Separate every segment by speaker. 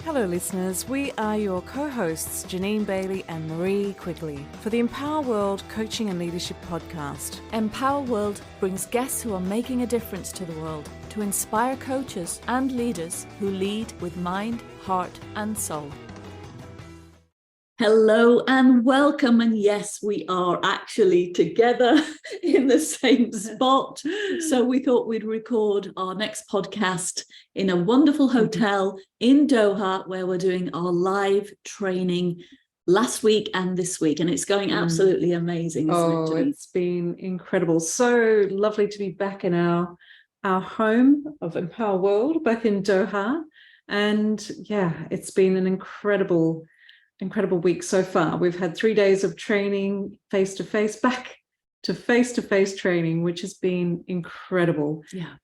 Speaker 1: Hello listeners, we are your co-hosts Jeanine Bailey and Marie Quigley for the Empower World Coaching and Leadership Podcast.
Speaker 2: Empower World brings guests who are making a difference to the world to inspire coaches and leaders who lead with mind, heart and soul. Hello and welcome, and yes, we are actually together in the same spot. So we thought we'd record our next podcast in a wonderful hotel in Doha, where we're doing our live training last week and this week, and it's going absolutely amazing, isn't it?
Speaker 1: It's been incredible. So lovely to be back in our home of Empower World, back in Doha. And yeah, it's been an incredible week so far. We've had 3 days of training face-to-face, back to face-to-face training, which has been incredible.
Speaker 2: Yeah.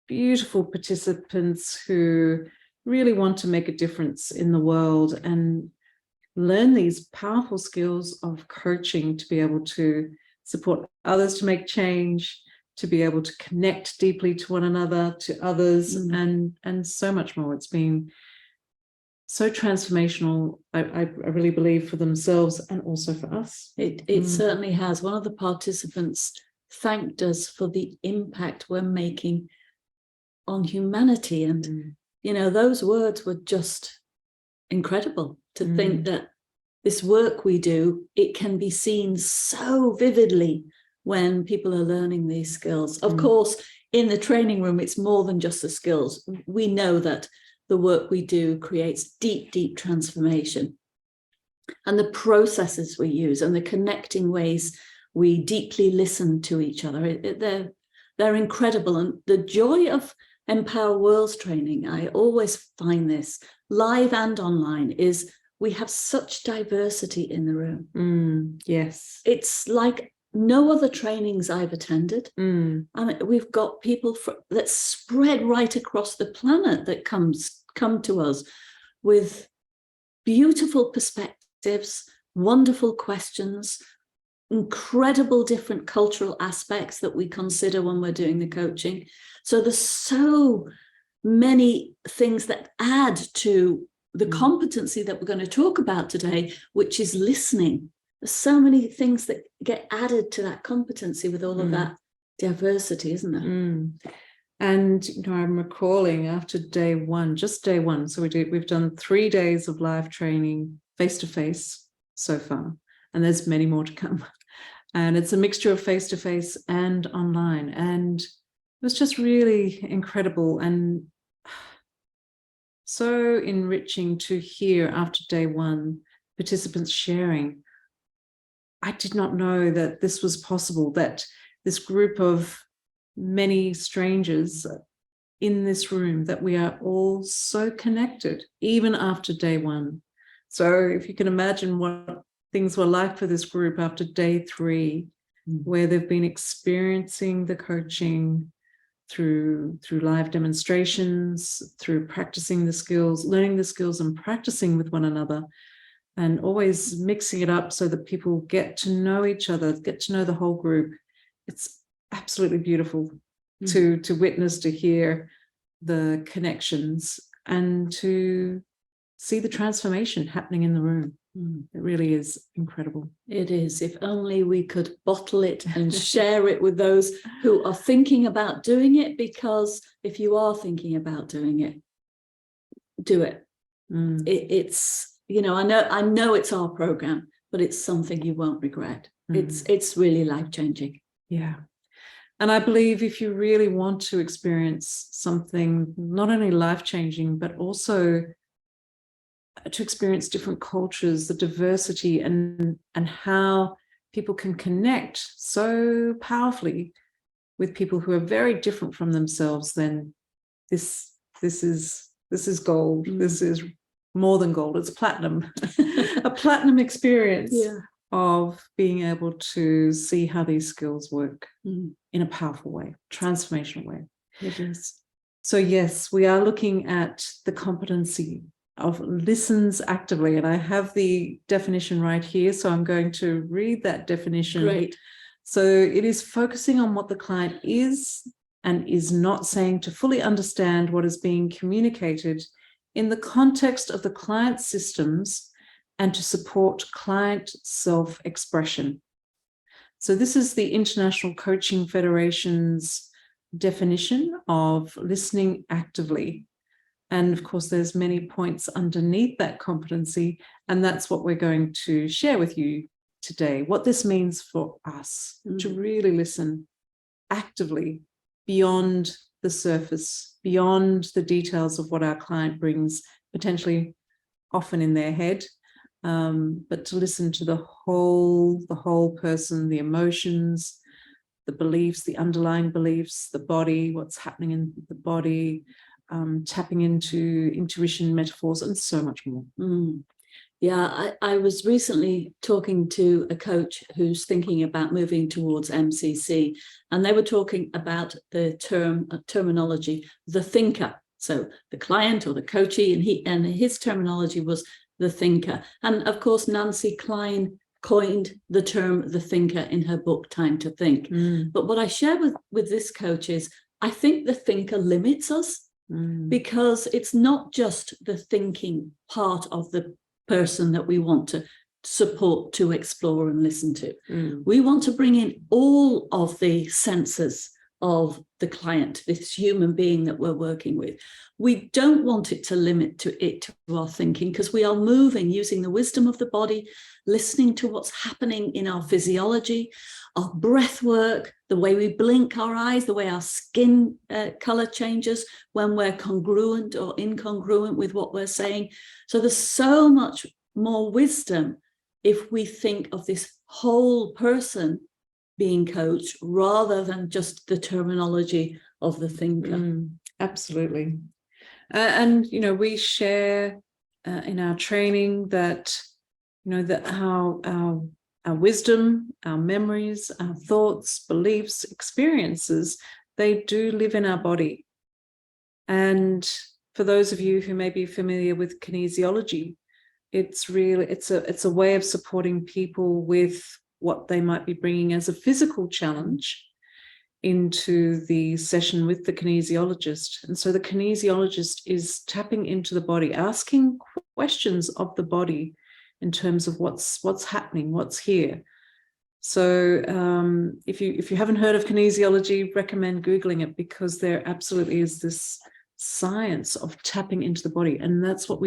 Speaker 1: Beautiful participants who really want to make a difference in the world and learn these powerful skills of coaching to be able to support others to make change, to be able to connect deeply to one another, to others, and so much more. It's been so transformational, I really believe, for themselves and also for us.
Speaker 2: It certainly has. One of the participants thanked us for the impact we're making on humanity. And, you know, those words were just incredible, to think that this work we do, it can be seen so vividly when people are learning these skills. Of course, in the training room, it's more than just the skills. We know that the work we do creates deep transformation. And the processes we use and the connecting ways we deeply listen to each other, they're incredible. And the joy of Empower World's training, I always find this, live and online, is we have such diversity in the room.
Speaker 1: Yes.
Speaker 2: It's like no other trainings I've attended. And we've got people that spread right across the planet that come to us with beautiful perspectives, wonderful questions, incredible different cultural aspects that we consider when we're doing the coaching. So there's so many things that add to the competency that we're going to talk about today, which is listening. There's so many things that get added to that competency with all of that diversity, isn't there?
Speaker 1: And you know, I'm recalling after day one, just day one. So we've done 3 days of live training face-to-face so far, and there's many more to come. And it's a mixture of face-to-face and online. And it was just really incredible and so enriching to hear after day one participants sharing. I did not know that this was possible, that this group of many strangers in this room, that we are all so connected, even after day one. So if you can imagine what things were like for this group after day 3, where they've been experiencing the coaching through live demonstrations, through practicing the skills, learning the skills and practicing with one another, and always mixing it up so that people get to know each other, get to know the whole group. It's absolutely beautiful to witness, to hear the connections and to see the transformation happening in the room. It really is incredible.
Speaker 2: It is. If only we could bottle it and share it with those who are thinking about doing it, because if you are thinking about doing it, do it. It's, you know, I know it's our program, but it's something you won't regret. It's really life-changing.
Speaker 1: Yeah. And I believe if you really want to experience something not only life-changing, but also to experience different cultures, the diversity and how people can connect so powerfully with people who are very different from themselves, then this is gold. This is more than gold. It's platinum, a platinum experience of being able to see how these skills work in a powerful way, transformational way.
Speaker 2: It is.
Speaker 1: So yes, we are looking at the competency of listens actively, and I have the definition right here, so I'm going to read that definition.
Speaker 2: Great.
Speaker 1: So it is focusing on what the client is and is not saying to fully understand what is being communicated in the context of the client systems and to support client self-expression. So this is the International Coaching Federation's definition of listening actively. And of course, there's many points underneath that competency, and that's what we're going to share with you today, what this means for us to really listen actively beyond the surface, beyond the details of what our client brings, potentially often in their head, but to listen to the whole person, the emotions, the beliefs, the underlying beliefs, the body, what's happening in the body, tapping into intuition, metaphors, and so much more.
Speaker 2: Yeah, I was recently talking to a coach who's thinking about moving towards MCC, and they were talking about the terminology, the thinker. So the client or the coachee, and his terminology was the thinker. And of course, Nancy Klein coined the term the thinker in her book, Time to Think. But what I share with this coach is, I think the thinker limits us. Because it's not just the thinking part of the person that we want to support, to explore and listen to. We want to bring in all of the senses of the client, this human being that we're working with. We don't want it to limit to our thinking, because we are moving using the wisdom of the body, listening to what's happening in our physiology, our breath work, the way we blink our eyes, the way our skin color changes when we're congruent or incongruent with what we're saying. So there's so much more wisdom if we think of this whole person being coached rather than just the terminology of the thinker.
Speaker 1: Absolutely. And, you know, we share in our training that, you know, that how our wisdom, our memories, our thoughts, beliefs, experiences, they do live in our body. And for those of you who may be familiar with kinesiology, it's a way of supporting people with what they might be bringing as a physical challenge into the session with the kinesiologist. And so the kinesiologist is tapping into the body, asking questions of the body in terms of what's happening, what's here. So if you haven't heard of kinesiology, recommend Googling it, because there absolutely is this science of tapping into the body. And that's what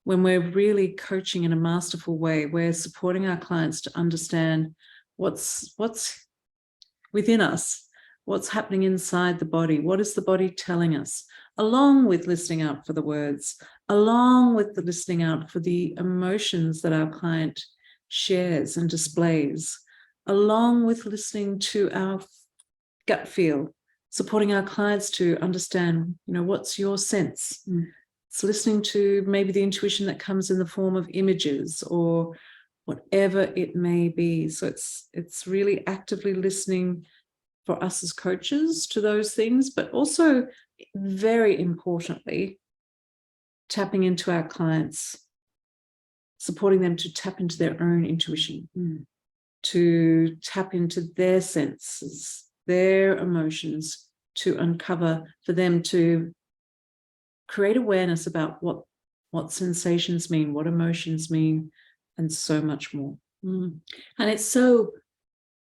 Speaker 1: when we're really coaching in a masterful way, we're supporting our clients to understand what's within us, what's happening inside the body, what is the body telling us, along with listening out for the words, along with the listening out for the emotions that our client shares and displays, along with listening to our gut feel, supporting our clients to understand, you know, what's your sense? It's listening to maybe the intuition that comes in the form of images or whatever it may be. So it's really actively listening for us as coaches to those things, but also very importantly, tapping into our clients, supporting them to tap into their own intuition, to tap into their senses, their emotions, to uncover, for them to create awareness about what sensations mean, what emotions mean, and so much more.
Speaker 2: And it's so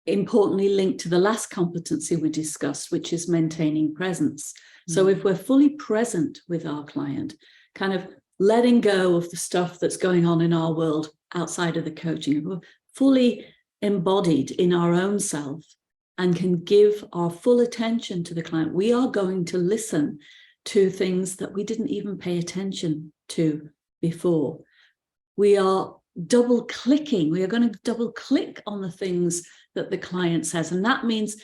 Speaker 2: importantly linked to the last competency we discussed, which is maintaining presence. So if we're fully present with our client, kind of letting go of the stuff that's going on in our world outside of the coaching, we're fully embodied in our own self and can give our full attention to the client, we are going to listen to things that we didn't even pay attention to before. We are double clicking. We are going to double click on the things that the client says. And that means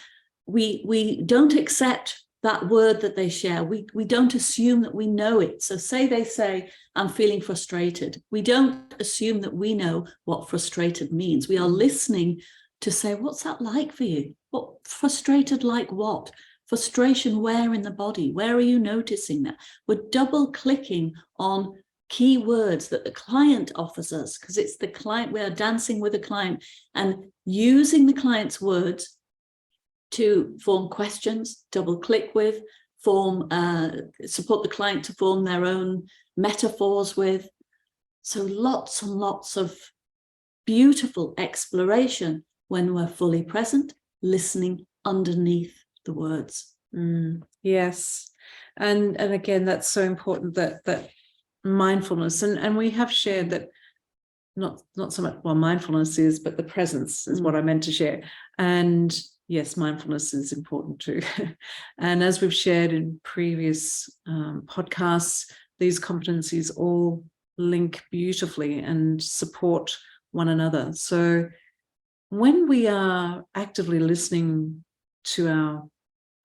Speaker 2: we don't accept that word that they share. We don't assume that we know it. So say they say, I'm feeling frustrated. We don't assume that we know what frustrated means. We are listening to say, what's that like for you? What frustrated like what? Frustration where in the body? Where are you noticing that? We're double clicking on key words that the client offers us, because it's the client, we are dancing with the client and using the client's words to form questions, double click with, support the client to form their own metaphors with. So lots and lots of beautiful exploration when we're fully present, listening underneath the words.
Speaker 1: Yes. And again, that's so important, that mindfulness. And we have shared that not so much what mindfulness is, but the presence is what I meant to share. And yes, mindfulness is important too. And as we've shared in previous podcasts, these competencies all link beautifully and support one another. So when we are actively listening to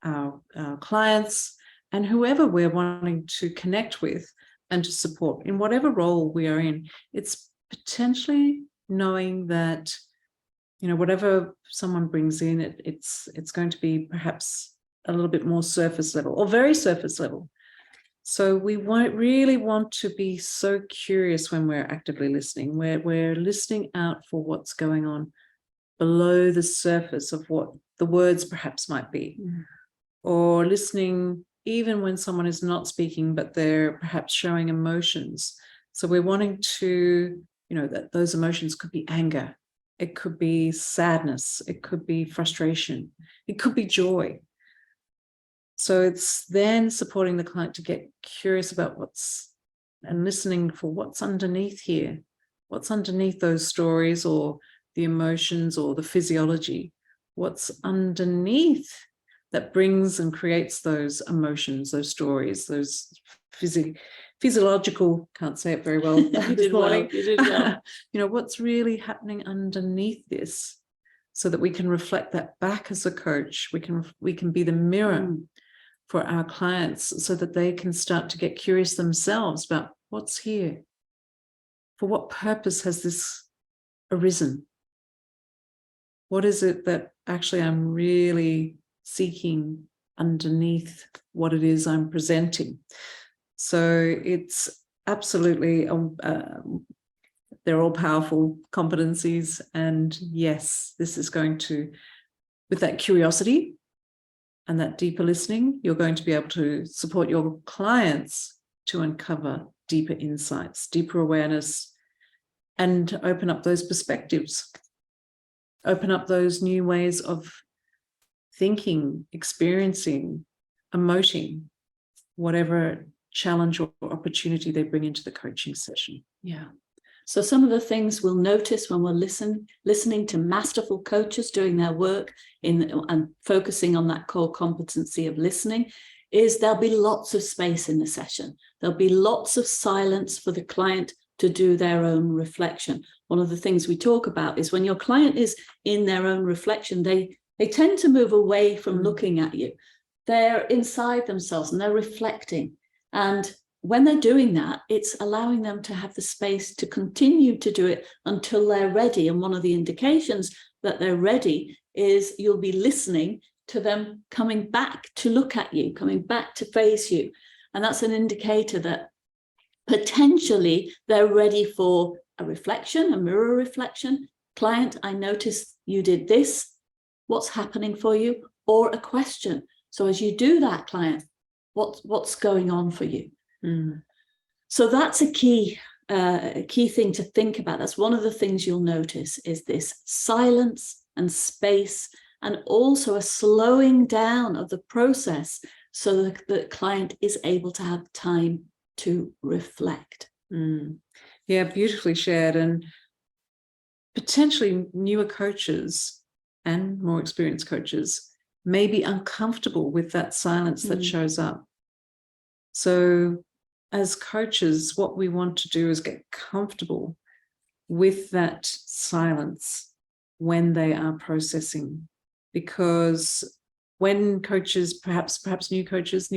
Speaker 1: our clients and whoever we're wanting to connect with and to support in whatever role we are in, it's potentially knowing that, whatever someone brings in, it's going to be perhaps a little bit more surface level or very surface level. So we really want to be so curious when we're actively listening, where we're listening out for what's going on below the surface of what the words perhaps might be, or listening even when someone is not speaking, but they're perhaps showing emotions. So we're wanting to, that those emotions could be anger, it could be sadness, it could be frustration, it could be joy. So it's then supporting the client to get curious about and listening for what's underneath here, what's underneath those stories or the emotions or the physiology, what's underneath that brings and creates those emotions, those stories, those physiological, can't say it very well this morning.
Speaker 2: You did well.
Speaker 1: What's really happening underneath this, so that we can reflect that back as a coach. We can be the mirror for our clients, so that they can start to get curious themselves about what's here. For what purpose has this arisen? What is it that actually I'm really seeking underneath what it is I'm presenting? So it's absolutely, they're all powerful competencies. And yes, this is going to, with that curiosity and that deeper listening, you're going to be able to support your clients to uncover deeper insights, deeper awareness, and open up those perspectives, open up those new ways of thinking, experiencing, emoting, whatever challenge or opportunity they bring into the coaching session.
Speaker 2: Yeah. So some of the things we'll notice when we're listening to masterful coaches doing their work and focusing on that core competency of listening is there'll be lots of space in the session. There'll be lots of silence for the client to do their own reflection. One of the things we talk about is when your client is in their own reflection, they tend to move away from looking at you. They're inside themselves and they're reflecting. And when they're doing that, it's allowing them to have the space to continue to do it until they're ready. And one of the indications that they're ready is you'll be listening to them coming back to look at you, coming back to face you. And that's an indicator that potentially they're ready for a reflection, a mirror reflection. Client, I noticed you did this. What's happening for you? Or a question. So as you do that, client, what's going on for you? So that's a key thing to think about. That's one of the things you'll notice is this silence and space, and also a slowing down of the process so that the client is able to have time to reflect.
Speaker 1: Yeah, beautifully shared. And potentially newer coaches and more experienced coaches may be uncomfortable with that silence that shows up. So as coaches, what we want to do is get comfortable with that silence when they are processing, because when coaches, perhaps newer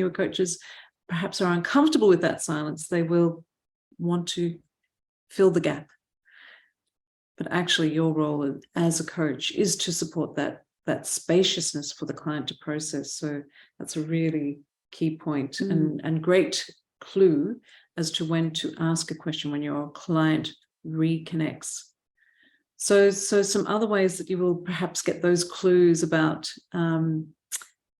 Speaker 1: coaches, perhaps are uncomfortable with that silence, they will want to fill the gap. But actually your role as a coach is to support that spaciousness for the client to process. So that's a really key point and great clue as to when to ask a question when your client reconnects. So some other ways that you will perhaps get those clues about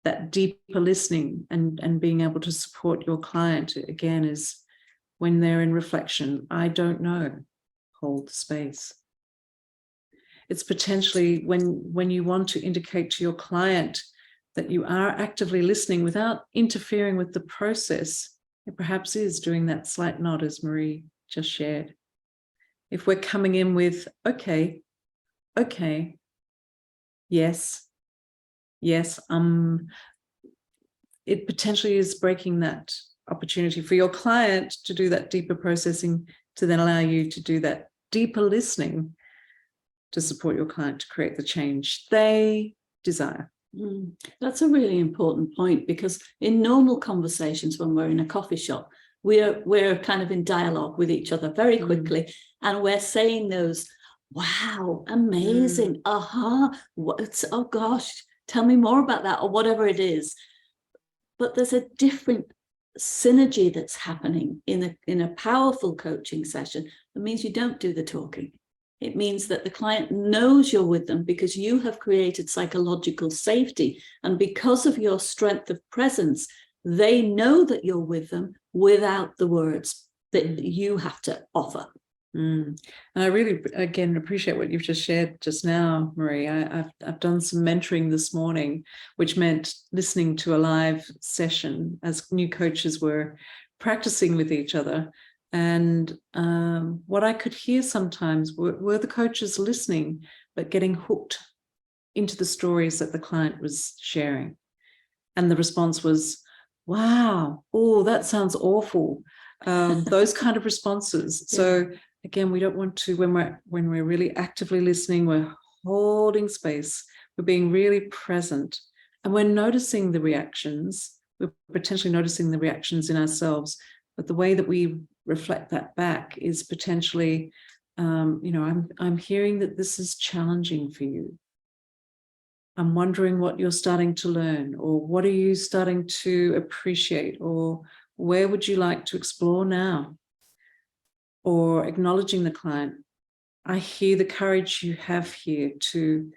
Speaker 1: that deeper listening and being able to support your client, again, is when they're in reflection. I don't know. Hold the space. It's potentially when you want to indicate to your client that you are actively listening without interfering with the process. It perhaps is doing that slight nod, as Marie just shared. If we're coming in with, okay, yes, it potentially is breaking that opportunity for your client to do that deeper processing, to then allow you to do that deeper listening to support your client to create the change they desire.
Speaker 2: That's a really important point, because in normal conversations, when we're in a coffee shop, we're kind of in dialogue with each other very quickly, and we're saying those, wow, amazing, what's, oh gosh, tell me more about that, or whatever it is. But there's a different synergy that's happening in a powerful coaching session. That means you don't do the talking. It means that the client knows you're with them because you have created psychological safety. And because of your strength of presence, they know that you're with them without the words that you have to offer.
Speaker 1: And I really, again, appreciate what you've just shared just now, Marie. I've done some mentoring this morning, which meant listening to a live session as new coaches were practicing with each other. And what I could hear sometimes were the coaches listening, but getting hooked into the stories that the client was sharing. And the response was, wow, oh, that sounds awful. Those kind of responses. Yeah. So again, we don't want to, when we're really actively listening, we're holding space, we're being really present, and we're noticing the reactions. We're potentially noticing the reactions in ourselves, but the way that we reflect that back is potentially, I'm hearing that this is challenging for you. I'm wondering what you're starting to learn, or what are you starting to appreciate, or where would you like to explore now? Or acknowledging the client. I hear the courage you have here to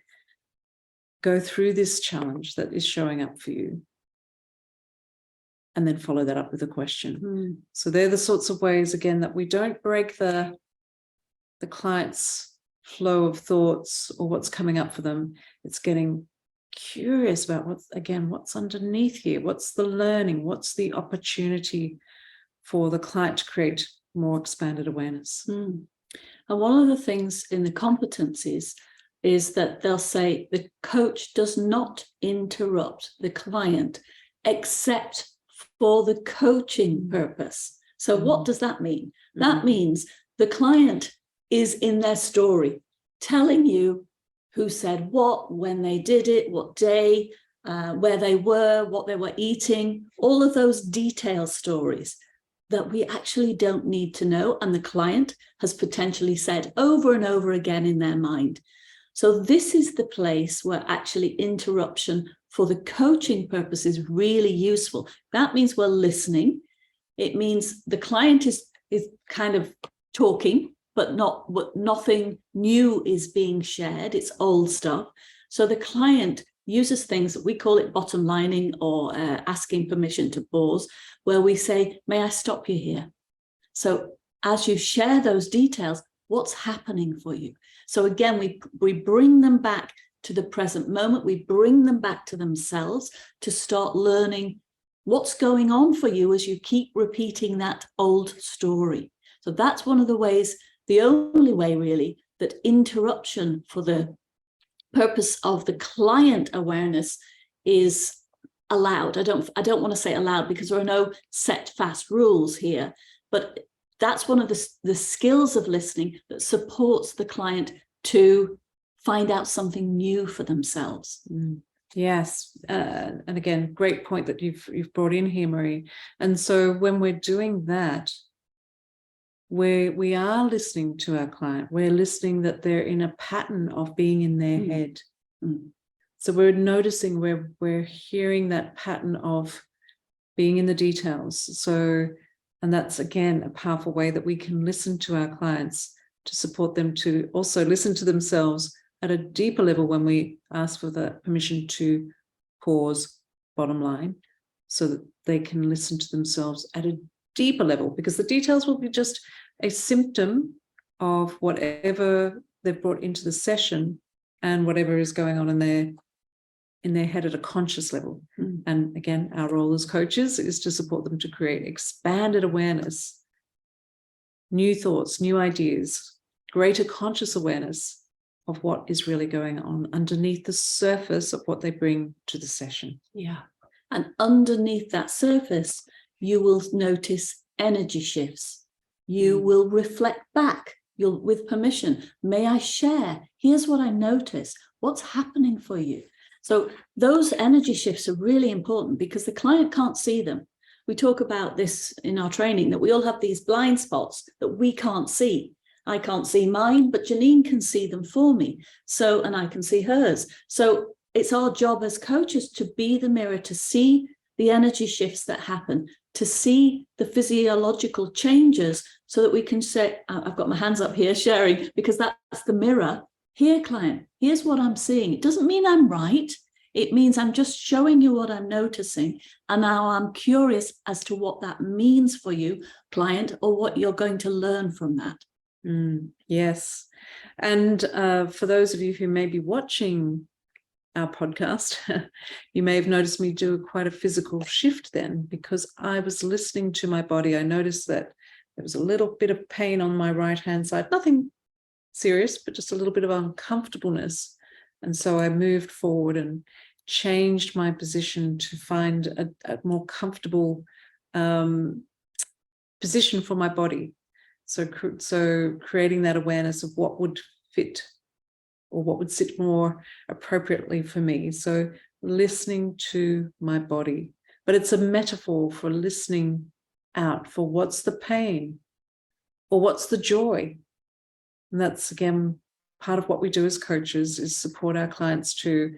Speaker 1: go through this challenge that is showing up for you. And then follow that up with a question. So they're the sorts of ways, again, that we don't break the client's flow of thoughts or what's coming up for them. It's getting curious about what's underneath here. What's the learning? What's the opportunity for the client to create more expanded awareness?
Speaker 2: And one of the things in the competencies is that they'll say the coach does not interrupt the client except for the coaching purpose. So what does that mean? That means the client is in their story, telling you who said what, when they did it, what day, where they were, what they were eating, all of those detailed stories that we actually don't need to know, and the client has potentially said over and over again in their mind. So this is the place where actually interruption for the coaching purpose is really useful. That means we're listening. It means the client is kind of talking, but nothing new is being shared. It's old stuff. So the client uses things, we call it bottom lining, or asking permission to pause, where we say, may I stop you here? So as you share those details, what's happening for you? So again, we bring them back to the present moment. We bring them back to themselves to start learning what's going on for you as you keep repeating that old story. So that's one of the ways, the only way really, that interruption for the purpose of the client awareness is allowed. I don't want to say allowed because there are no set fast rules here, but that's one of the skills of listening that supports the client to find out something new for themselves.
Speaker 1: Yes, and again, great point that you've brought in here, Marie. And so when we're doing that, we are listening to our client. We're listening that they're in a pattern of being in their head. So we're noticing, we're hearing that pattern of being in the details. So, and that's again a powerful way that we can listen to our clients to support them to also listen to themselves at a deeper level when we ask for the permission to pause, bottom line, so that they can listen to themselves at a deeper level, because the details will be just a symptom of whatever they've brought into the session and whatever is going on in their head at a conscious level. And again, our role as coaches is to support them to create expanded awareness, new thoughts, new ideas, greater conscious awareness of what is really going on underneath the surface of what they bring to the session.
Speaker 2: Yeah. And underneath that surface, you will notice energy shifts. You will reflect back. You'll, with permission, may I share? Here's what I noticed. What's happening for you? So those energy shifts are really important because the client can't see them. We talk about this in our training, that we all have these blind spots that we can't see. I can't see mine, but Jeanine can see them for me. So, and I can see hers. So it's our job as coaches to be the mirror, to see the energy shifts that happen, to see the physiological changes, so that we can say, I've got my hands up here sharing, because that's the mirror. Here, client, here's what I'm seeing. It doesn't mean I'm right. It means I'm just showing you what I'm noticing. And now I'm curious as to what that means for you, client, or what you're going to learn from that.
Speaker 1: Yes. And for those of you who may be watching our podcast, you may have noticed me do quite a physical shift then, because I was listening to my body. I noticed that there was a little bit of pain on my right-hand side, nothing serious, but just a little bit of uncomfortableness. And so I moved forward and changed my position to find a more comfortable position for my body. So creating that awareness of what would fit or what would sit more appropriately for me. So listening to my body, but it's a metaphor for listening out for what's the pain or what's the joy. And that's, again, part of what we do as coaches, is support our clients to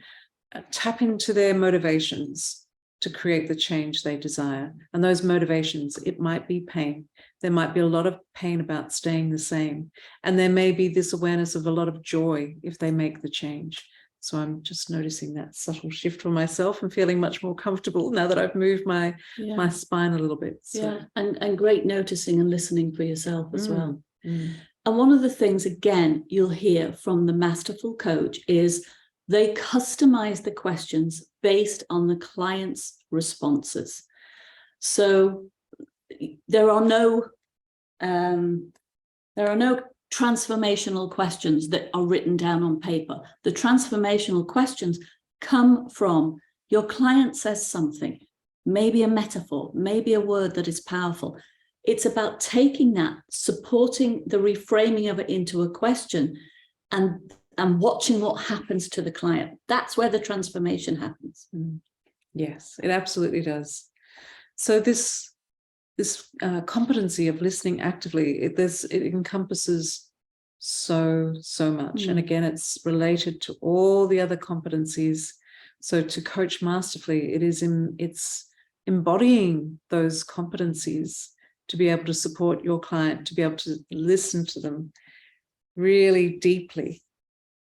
Speaker 1: tap into their motivations to create the change they desire. And those motivations, it might be pain. There might be a lot of pain about staying the same. And there may be this awareness of a lot of joy if they make the change. So I'm just noticing that subtle shift for myself and feeling much more comfortable now that I've moved my spine a little bit. So.
Speaker 2: Yeah, and great noticing and listening for yourself as well. And one of the things, again, you'll hear from the masterful coach is they customize the questions based on the client's responses. So there are no transformational questions that are written down on paper. The transformational questions come from your client says something, maybe a metaphor, maybe a word that is powerful. It's about taking that, supporting the reframing of it into a question, and watching what happens to the client. That's where the transformation happens.
Speaker 1: Yes, it absolutely does. So this competency of listening actively, it encompasses so much. And again, it's related to all the other competencies. So to coach masterfully, it's embodying those competencies to be able to support your client, to be able to listen to them really deeply,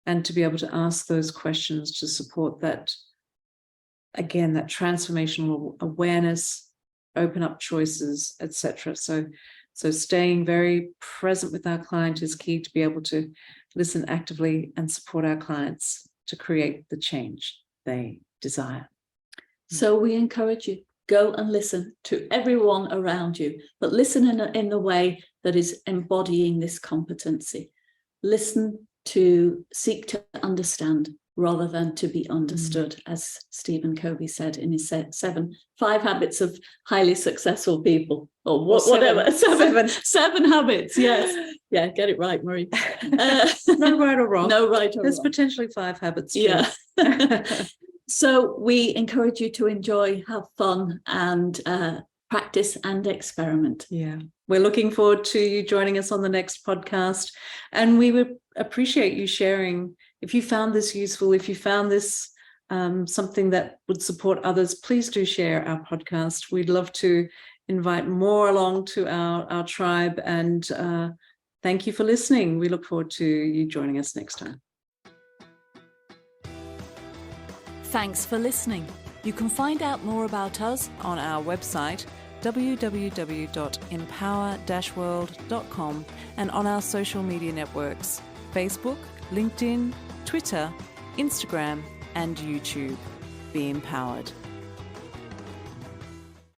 Speaker 1: and to be able to ask those questions to support that, again, that transformational awareness, open up choices, etc. So staying very present with our client is key to be able to listen actively and support our clients to create the change they desire.
Speaker 2: So we encourage you, go and listen to everyone around you, but listen in the way that is embodying this competency. Listen to seek to understand rather than to be understood, as Stephen Covey said in his 5 habits of highly successful people, or whatever. Seven habits. Yes. Yeah, get it right, Marie.
Speaker 1: No right or wrong.
Speaker 2: No right or
Speaker 1: There's
Speaker 2: wrong.
Speaker 1: potentially 5 habits too.
Speaker 2: Yeah. So we encourage you to enjoy, have fun, and practice and experiment.
Speaker 1: Yeah. We're looking forward to you joining us on the next podcast. And we would appreciate you sharing. If you found this useful, if you found this something that would support others, please do share our podcast. We'd love to invite more along to our tribe. And thank you for listening. We look forward to you joining us next time.
Speaker 3: Thanks for listening. You can find out more about us on our website www.empower-world.com and on our social media networks Facebook, LinkedIn, Twitter, Instagram and YouTube. Be empowered.